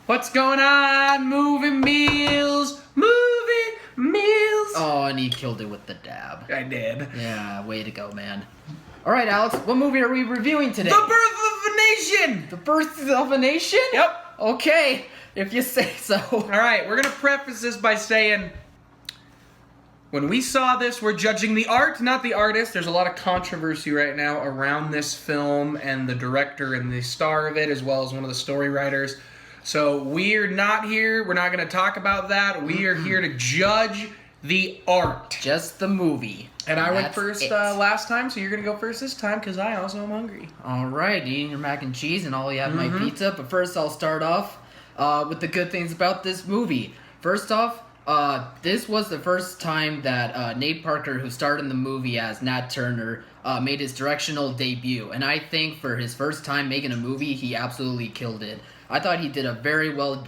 What's going on? Movie meals. Oh, and he killed it with the dab. I did. Yeah, way to go, man. All right, Alex, what movie are we reviewing today? The Birth of a Nation. The Birth of a Nation? Yep. Okay, if you say so. All right, we're gonna preface this by saying, when we saw this, we're judging the art, not the artist. There's a lot of controversy right now around this film and the director and the star of it, as well as one of the story writers. So we're not here. We're not going to talk about that. We are here to judge the art. Just the movie. And I went That's first it. last time, so you're going to go first this time because I also am hungry. All right, eating your mac and cheese and all you have my pizza. But first, I'll start off with the good things about this movie. First off, this was the first time that Nate Parker, who starred in the movie as Nat Turner, made his directional debut. And I think for his first time making a movie, he absolutely killed it. I thought he did a very well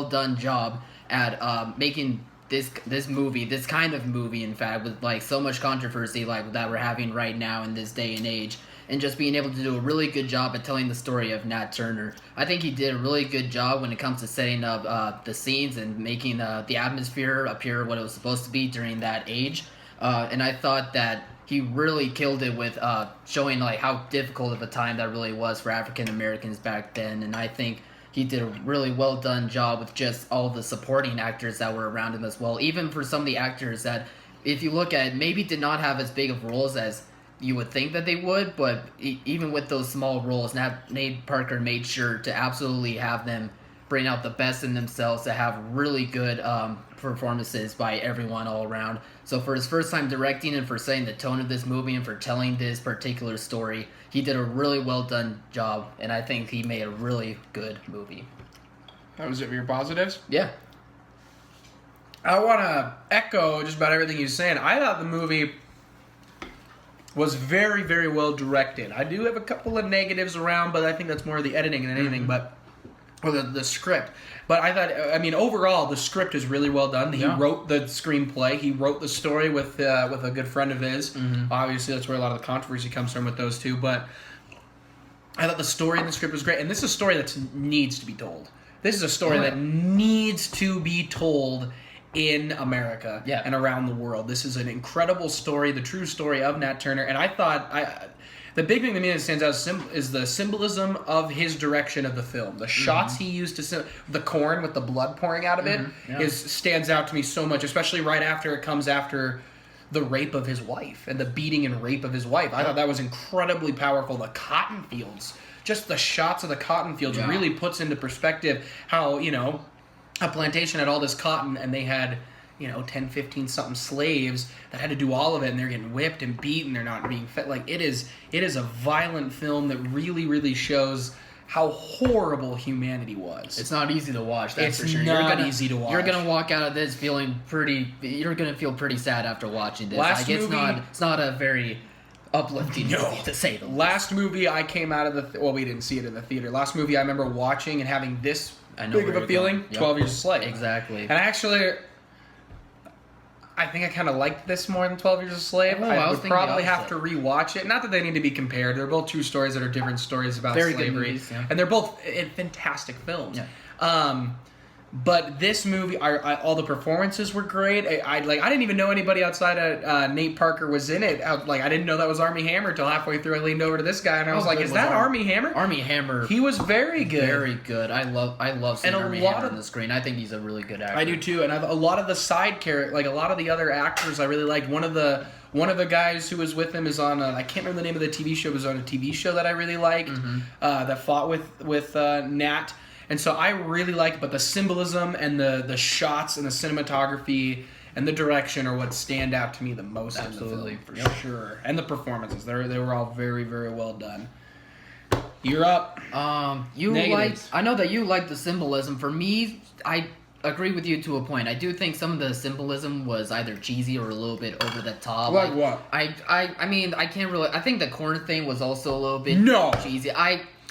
done job at making this movie, this kind of movie, in fact, with like so much controversy like that we're having right now in this day and age, and just being able to do a really good job at telling the story of Nat Turner. I think he did a really good job when it comes to setting up the scenes and making the atmosphere appear what it was supposed to be during that age. And I thought that he really killed it with showing like how difficult of a time that really was for African Americans back then. And I think he did a really well done job with just all the supporting actors that were around him as well. Even for some of the actors that, if you look at, maybe did not have as big of roles as you would think that they would, but even with those small roles, Nate Parker made sure to absolutely have them bring out the best in themselves, to have really good performances by everyone all around. So for his first time directing and for setting the tone of this movie and for telling this particular story, he did a really well done job, and I think he made a really good movie. That was it for your positives? Yeah. I want to echo just about everything you're saying. I thought the movie was very, very well directed. I do have a couple of negatives around, but I think that's more of the editing than anything, or the script. But I thought, I mean, overall, the script is really well done. He wrote the screenplay. He wrote the story with a good friend of his. Obviously, that's where a lot of the controversy comes from with those two. But I thought the story and the script was great. And this is a story that needs to be told. This is a story that needs to be told in America and around the world. This is an incredible story, the true story of Nat Turner. And I thought, the big thing to me that stands out is the symbolism of his direction of the film. The shots he used to the corn with the blood pouring out of it stands out to me so much, especially right after it comes after the rape of his wife and the beating and rape of his wife. I thought that was incredibly powerful. The cotton fields, just the shots of the cotton fields really puts into perspective how, a plantation had all this cotton and they had 10, 15 something slaves that had to do all of it, and they're getting whipped and beaten. They're not being fed. Like, it is a violent film that really, really shows how horrible humanity was. It's not easy to watch, that's for sure. It's not easy to watch. You're gonna walk out of this feeling you're gonna feel pretty sad after watching this. It's not a very uplifting movie, to say the least. Last movie I came out of we didn't see it in the theater. Last movie I remember watching and having this big of a feeling, 12 Years a Slave. Exactly. And actually, I think I kind of liked this more than 12 Years a Slave. I would probably have to rewatch it. Not that they need to be compared. They're both true stories that are different stories about slavery. Good movies, and they're both fantastic films. Yeah. But this movie, all the performances were great. I didn't even know anybody outside of Nate Parker was in it. I didn't know that was Armie Hammer till halfway through. I leaned over to this guy and I was like, "Is that Armie Hammer?" Armie Hammer. He was very good. Very good. I love seeing Armie Hammer on the screen. I think he's a really good actor. I do too. And a lot of the side characters, like a lot of the other actors, I really liked. One of the guys who was with him is on I can't remember the name of the TV show. It was on a TV show that I really liked that fought with Nat. And so I really like it, but the symbolism and the shots and the cinematography and the direction are what stand out to me the most. Absolutely, in the film, for sure. And the performances, they were all very, very well done. You're up. I know that you like the symbolism. For me, I agree with you to a point. I do think some of the symbolism was either cheesy or a little bit over the top. Like what? I mean, I can't really. I think the corn thing was also a little bit cheesy.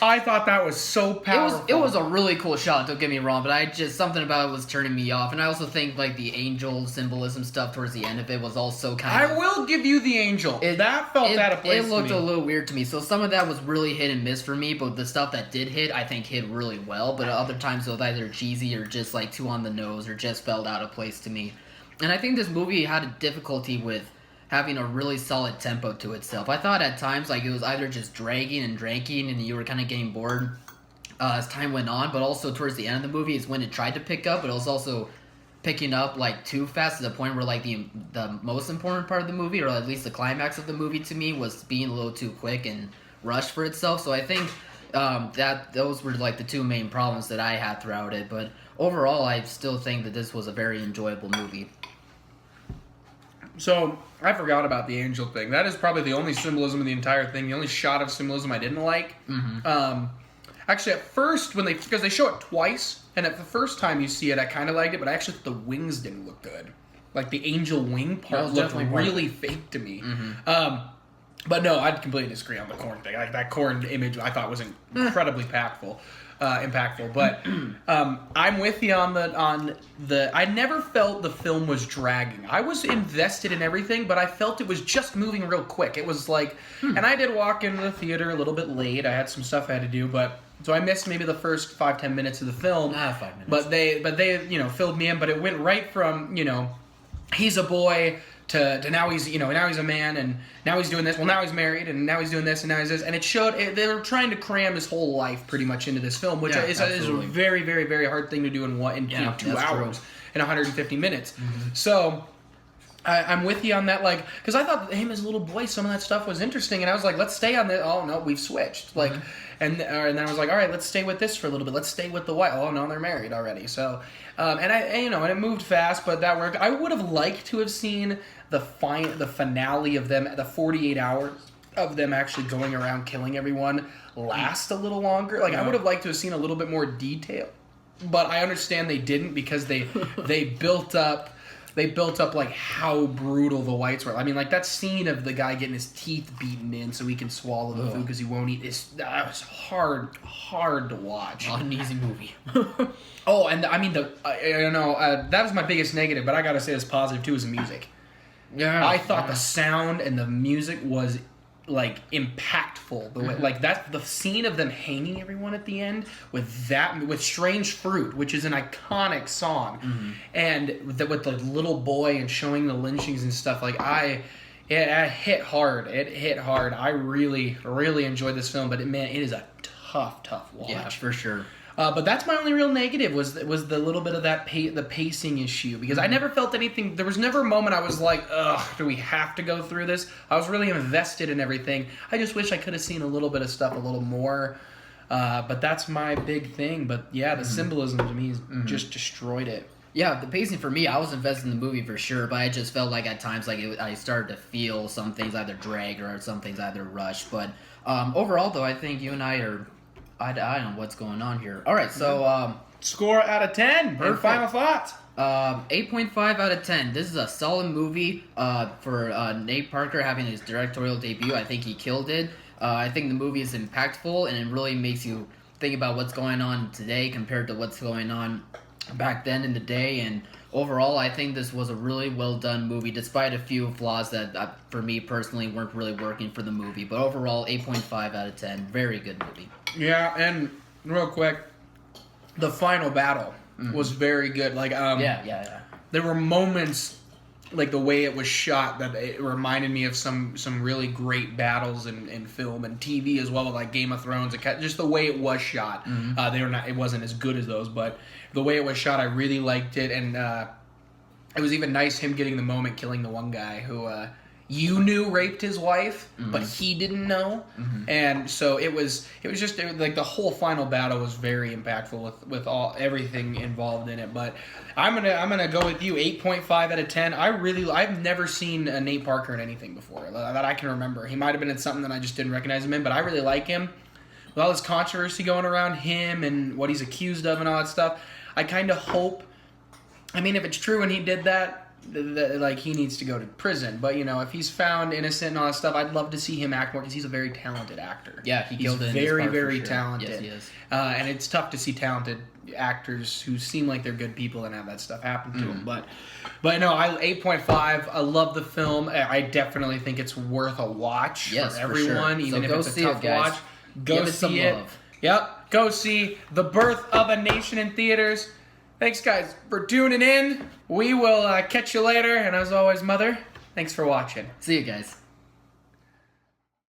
I thought that was so powerful. It was a really cool shot, don't get me wrong, but I just, something about it was turning me off. And I also think, like, the angel symbolism stuff towards the end of it was also kind of... I will give you the angel. That felt out of place It looked to me. a little weird to me. So some of that was really hit and miss for me, but the stuff that did hit, I think hit really well. But other times it was either cheesy or just, like, too on the nose or just felt out of place to me. And I think this movie had a difficulty with having a really solid tempo to itself. I thought at times, like, it was either just dragging and you were kind of getting bored as time went on, but also towards the end of the movie is when it tried to pick up, but it was also picking up, like, too fast to the point where, like, the most important part of the movie, or at least the climax of the movie to me, was being a little too quick and rushed for itself. So I think that those were, like, the two main problems that I had throughout it. But overall, I still think that this was a very enjoyable movie. So, I forgot about the angel thing. That is probably the only symbolism in the entire thing. The only shot of symbolism I didn't like. Mm-hmm. Actually, at first, because they show it twice, and at the first time you see it, I kind of liked it, but actually the wings didn't look good. Like, the angel wing part looked really fake to me. Mm-hmm. But no, I'd completely disagree on the corn thing. Like, that corn image I thought was incredibly impactful. But I'm with you on the. I never felt the film was dragging. I was invested in everything, but I felt it was just moving real quick. It was like, and I did walk into the theater a little bit late. I had some stuff I had to do, so I missed maybe the first 5-10 minutes of the film. 5 minutes. But they filled me in. But it went right from he's a boy to now he's now he's a man, and now he's doing this. Well, now he's married, and now he's doing this, and now he's this. And it showed they were trying to cram his whole life pretty much into this film, which is a very, very, very hard thing to do in 2 hours and 150 minutes. Mm-hmm. So I'm with you on that, like, because I thought him as a little boy, some of that stuff was interesting, and I was like, let's stay on this. Oh no, we've switched. Like, and then I was like, all right, let's stay with this for a little bit. Let's stay with the white. Oh no, they're married already. So, and it moved fast, but that worked. I would have liked to have seen the finale of them, the 48 hours of them actually going around killing everyone, last a little longer. Like, I would have liked to have seen a little bit more detail, but I understand they didn't because they built up like how brutal the whites were. I mean, like that scene of the guy getting his teeth beaten in so he can swallow the food because he won't eat. That was hard to watch. Not an easy movie. Oh, and I mean that was my biggest negative, but I gotta say this positive too is the music. Yeah, I thought the sound and the music was like impactful. The way, like that, the scene of them hanging everyone at the end with "Strange Fruit," which is an iconic song, and with the little boy and showing the lynchings and stuff. Like it hit hard. It hit hard. I really, really enjoyed this film, but it is a tough watch. Yeah, for sure. But that's my only real negative was the little bit of that the pacing issue, because I never felt anything. There was never a moment I was like, ugh, do we have to go through this? I was really invested in everything. I just wish I could have seen a little bit of stuff a little more. But that's my big thing. But yeah, the symbolism to me just destroyed it. Yeah, the pacing for me, I was invested in the movie for sure, but I just felt like at times I started to feel some things either drag or some things either rush. But overall, though, I think you and I are... I don't know what's going on here. All right, so... Score out of 10. Your final thoughts. 8.5 out of 10. This is a solid movie for Nate Parker having his directorial debut. I think he killed it. I think the movie is impactful, and it really makes you think about what's going on today compared to what's going on back then in the day. And overall, I think this was a really well done movie, despite a few flaws that, for me personally, weren't really working for the movie. But overall, 8.5 out of 10. Very good movie. Yeah, and real quick, the final battle was very good. Like, Yeah. There were moments, like the way it was shot, that it reminded me of some really great battles in film and TV as well, like Game of Thrones. Just the way it was shot. It wasn't as good as those, but the way it was shot, I really liked it, and it was even nice him getting the moment killing the one guy who you knew raped his wife, but he didn't know, and so it was just like the whole final battle was very impactful with everything involved in it. But I'm gonna go with you, 8.5 out of 10. I've never seen Nate Parker in anything before that I can remember. He might have been in something that I just didn't recognize him in, but I really like him. With all this controversy going around him and what he's accused of and all that stuff, I kind of hope. I mean, if it's true and he did that, like he needs to go to prison. But you know, if he's found innocent and all that stuff, I'd love to see him act more because he's a very talented actor. Yeah, he's killed it in his very, part for very sure. talented. Yes, he is. And it's tough to see talented actors who seem like they're good people and have that stuff happen to them. But no, 8.5. I love the film. I definitely think it's worth a watch Yes, for for everyone, sure. even So if go it's a see tough it, guys. watch. Go Give it see some it. love. Yep, go see The Birth of a Nation in theaters. Thanks, guys, for tuning in. We will catch you later. And as always, Mother, thanks for watching. See you guys.